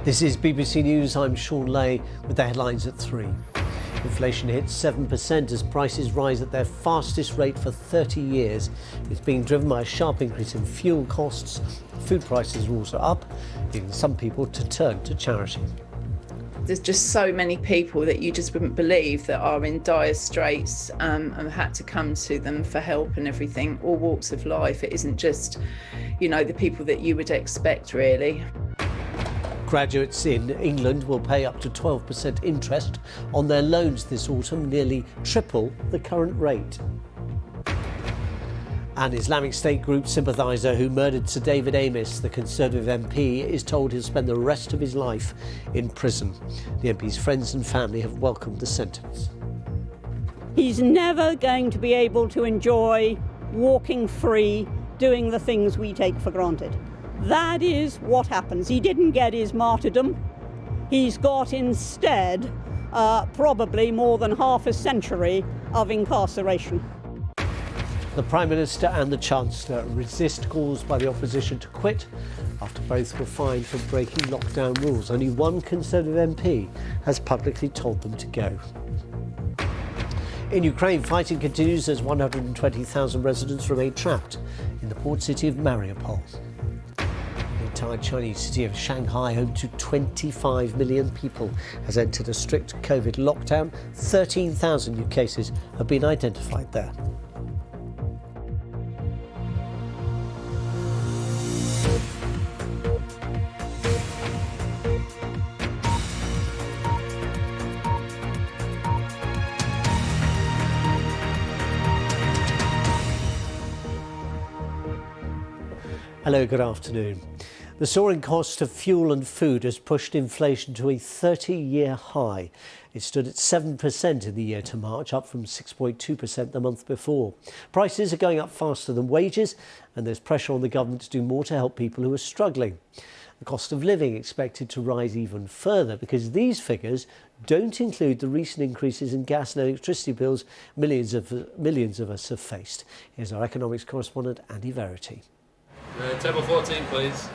This is BBC News. I'm Shaun Ley with the headlines at 3. Inflation hits 7% as prices rise at their fastest rate for 30 years. It's being driven by a sharp increase in fuel costs. Food prices are also up, leading some people to turn to charity. There's just so many people that you just wouldn't believe that are in dire straits and had to come to them for help and everything, all walks of life. It isn't just, the people that you would expect, really. Graduates in England will pay up to 12% interest on their loans this autumn, nearly triple the current rate. An Islamic State group sympathiser who murdered Sir David Amess, the Conservative MP, is told he'll spend the rest of his life in prison. The MP's friends and family have welcomed the sentence. He's never going to be able to enjoy walking free, doing the things we take for granted. That is what happens. He didn't get his martyrdom. He's got instead probably more than half a century of incarceration. The Prime Minister and the Chancellor resist calls by the opposition to quit after both were fined for breaking lockdown rules. Only one Conservative MP has publicly told them to go. In Ukraine, fighting continues as 120,000 residents remain trapped in the port city of Mariupol. The entire Chinese city of Shanghai, home to 25 million people, has entered a strict COVID lockdown. 13,000 new cases have been identified there. Hello, good afternoon. The soaring cost of fuel and food has pushed inflation to a 30-year high. It stood at 7% in the year to March, up from 6.2% the month before. Prices are going up faster than wages, and there's pressure on the government to do more to help people who are struggling. The cost of living expected to rise even further because these figures don't include the recent increases in gas and electricity bills millions of us have faced. Here's our economics correspondent, Andy Verity. Table 14, please.